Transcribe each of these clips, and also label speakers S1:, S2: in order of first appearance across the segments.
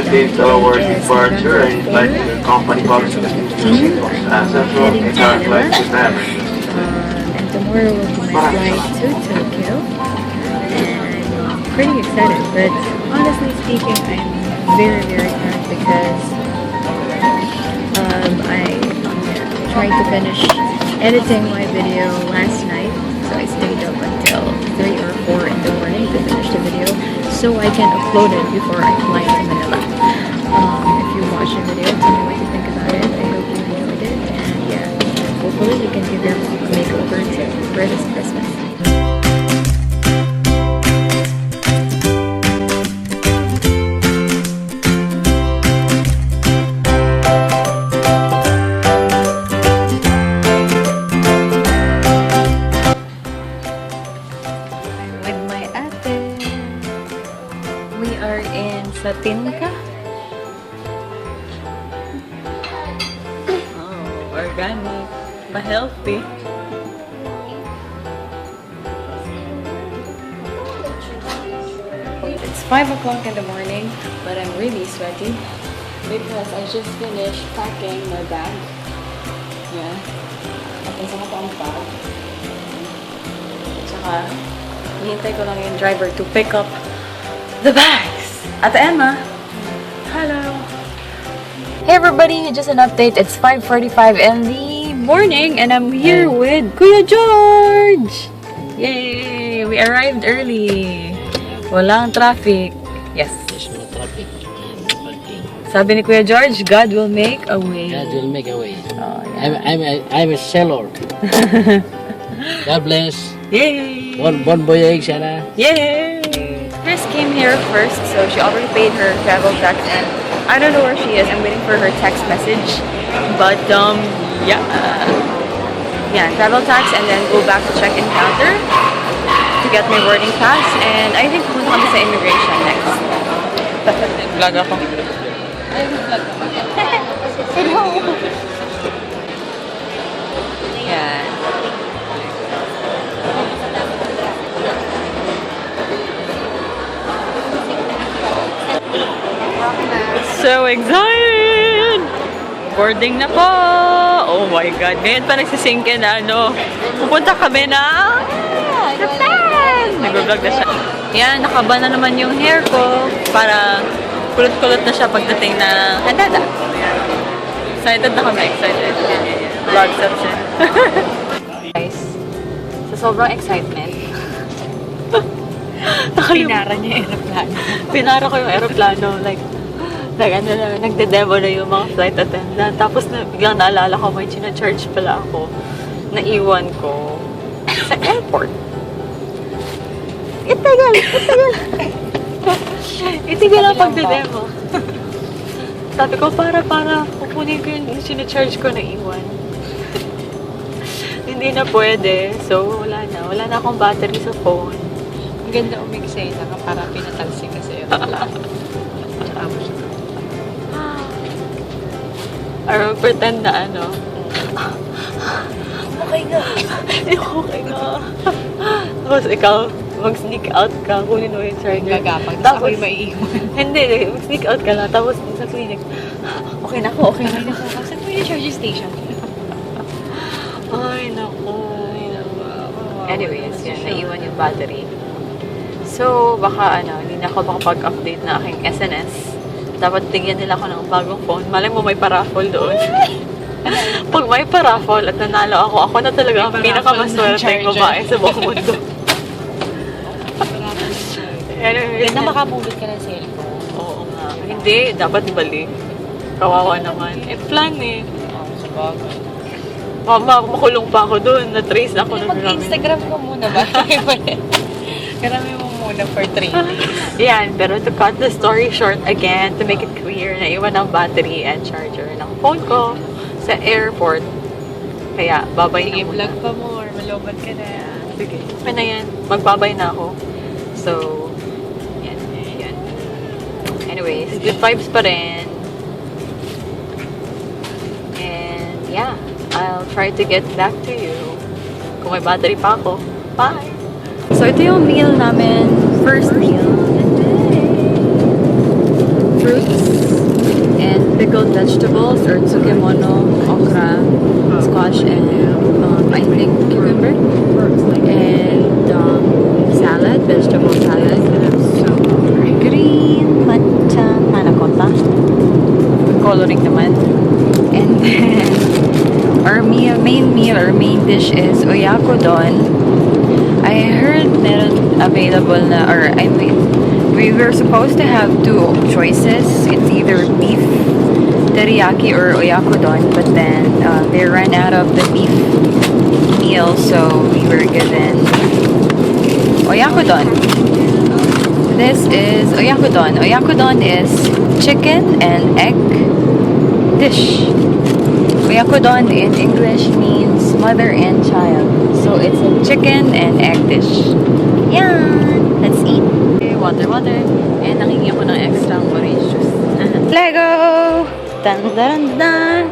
S1: It's our departure and like the company policy as well in our flight to Paris.
S2: And tomorrow will be my flight to Tokyo. And I'm pretty excited, but honestly speaking, I'm very sad because I tried to finish editing my video last night. So I stayed up until 3 or 4 in the morning to finish the video so I can upload it before I fly to Manila. If you watch the video, tell me what you think about it. I hope you enjoyed it, and yeah, hopefully we can give your mom a makeover too for this Christmas. With my ate, we are in Satinka. Organic, but healthy. It's 5 o'clock in the morning, but I'm really sweaty because I just finished packing my bag. Yeah. Tapos ako pa ang bag. Tsaka, hihintay ko lang yung driver to pick up the bags. Ate Emma, hello. Hey everybody, just an update. It's 5:45 in the morning and I'm here with Kuya George! Yay! We arrived early. Walang traffic. Yes.
S3: There's no traffic.
S2: Sabi ni Kuya George, God will make a way.
S3: God will make a way.
S2: Oh, yeah.
S3: I'm a seller. God bless.
S2: Yay!
S3: Bon voyage, xana.
S2: Yay! Chris came here first, so she already paid her travel tax and I don't know where she is. I'm waiting for her text message. But, yeah. Yeah, travel tax and then go back to check-in counter to get my boarding pass. And I think pumunta kami sa immigration next. Vlog ako. Ay, vlog ako. Hello! Yeah. So excited! Boarding na po! Oh my God! Ngayon pa nagsisink in na pupunta kami na Japan! Nag-vlog na siya. Yan, nakaba na naman yung hair ko para kulot-kulot na siya pagdating na Hanada. Excited na kami, excited. Vlog section. Guys, sa sobrang excitement, pinara niya yung aeroplano. Pinara ko yung aeroplano, nagde-demo na yung mga flight attendant. Tapos biglang naalala ko, may charge pala ako. Naiwan ko sa airport. Itagal! Itagal ang pagde-demo. Sabi ko, para kukunin ko yung sinacharge ko na iwan. Hindi na pwede. So, wala na akong battery sa phone.
S4: Ang ganda umigsay na para pinatalsik kasi yun.
S2: Or pretend na okay nga. Okay nga. Tapos ikaw, mag-sneak out ka, kunin mo yung charger.
S4: Gagapag, tapos ako'y maiiwan.
S2: Hindi, mag-sneak out ka lang, tapos sa clinic, okay na ako.
S4: Saan po yung charging station?
S2: Ay, naku. Anyways, yan, naiwan yung battery. So, baka hindi na ako makapag-update na aking SNS. Dapat tingnan nila ako ng bagong phone. Malay mo may paraffol doon. Pag may paraffol at nanalo ako na talaga ang pinakamaswerte babae sa buong mundo.
S4: Ganda makapulot ka ng cellphone.
S2: Oo nga. Hindi, dapat ibalik. Kawawa naman. Plan eh.
S4: Sa bagay.
S2: Makulong pa ako doon. Na-trace ako.
S4: Mag-Instagram ko muna ba? Karami mo muna for 3 days.
S2: Yan, pero to cut the story short again, to make it clear, naiwan ang battery and charger ng phone ko sa airport. Kaya, babay na muna.
S4: Vlog pa more. Malobat ka na.
S2: Sige. Okay na yan. Magbabay na ako. So, yan. Anyways, good vibes pa rin. And, yeah. I'll try to get back to you. Kung may battery pa ako. Bye! So, ito yung meal namin. First meal. Fruits and pickled vegetables or tsukemono, okra, squash, and I think cucumber. And salad, vegetable salad. So, green, matcha, panakota. Coloring naman. And then, our main dish is oyakodon. I heard meron available na, or I mean, we were supposed to have two choices. It's either beef teriyaki or oyakodon, but then they ran out of the beef meal, so we were given oyakodon. This is oyakodon. Oyakodon is chicken and egg dish. Oyakodon in English means mother and child. So it's a chicken and egg dish. Yan! Let's eat. Okay, water. And nangingi ko ng extra orange juice. Lego! Dun dun dun!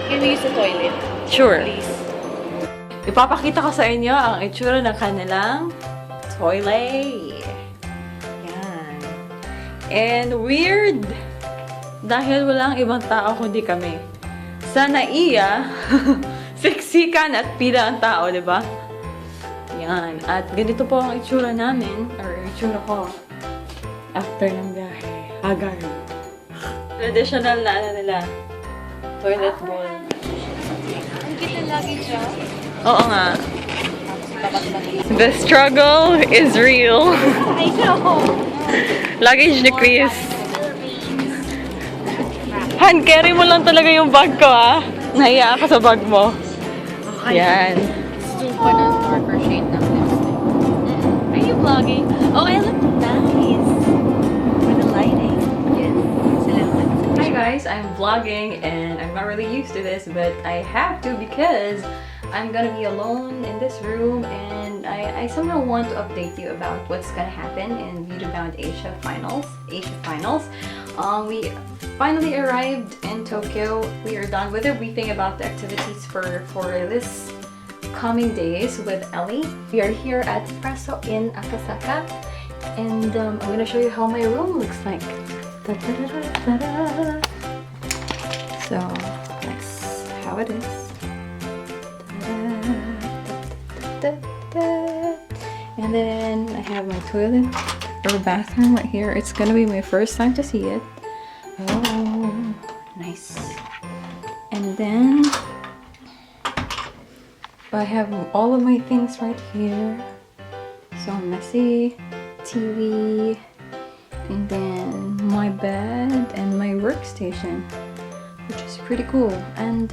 S4: Can we use the toilet?
S2: Sure.
S4: Please.
S2: Ipapakita ko sa inyo ang itsura ng kanilang toilet. Yan. And weird! Dahil walang ibang tao kundi kami. Sa naiya, siksikan at pila ang tao, di ba? Yan. At ganito po ang itsura namin, or itsura ko, after ng biyahe. Hagar. Traditional na ano nila. Toilet bowl.
S4: Ang kita lagi siya.
S2: Oo nga. The struggle is real.
S4: I know.
S2: Luggage ni Chris. Han, carry mo lang talaga yung bag ko, ah. Nahiya ako sa bag mo. Yan.
S4: Super na darker shade ng lipstick.
S2: Are you vlogging? Oh, I look nice. With the lighting. Yes. Hi guys, I'm vlogging and I'm not really used to this, but I have to because I'm gonna be alone in this room and I somehow want to update you about what's gonna happen in BeautyBoundAsia finals. We finally arrived in Tokyo. We are done with the briefing about the activities for this coming days with Ellie. We are here at Espresso in Akasaka and I'm gonna show you how my room looks like. Ta-da-da-da-da-da. So that's how it is. And then I have my toilet or bathroom right here. It's gonna be my first time to see it. Oh, nice. And then I have all of my things right here. So messy, TV, and then my bed and my workstation, which is pretty cool. And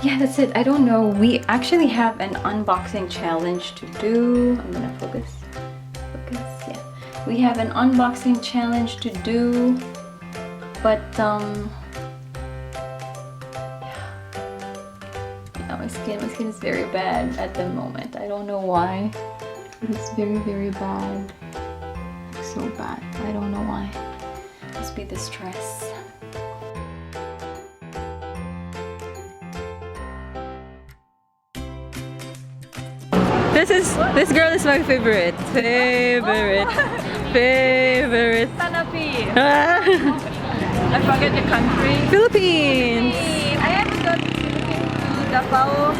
S2: yeah, that's it. I don't know. We actually have an unboxing challenge to do. I'm gonna focus. Yeah. We have an unboxing challenge to do, but yeah, my skin is very bad at the moment. I don't know why. It's very bad. So bad. I don't know why. Must be the stress. This girl is my favorite. Favorite.
S4: Tanapi.
S2: Ah,
S4: I forget the country.
S2: Philippines.
S4: I haven't gone to Davao.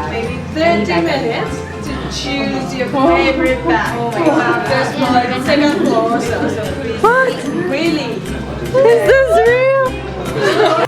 S4: Maybe 30 minutes to choose your favorite bag. First floor and second floor. So
S2: What?
S4: really?
S2: Is this real?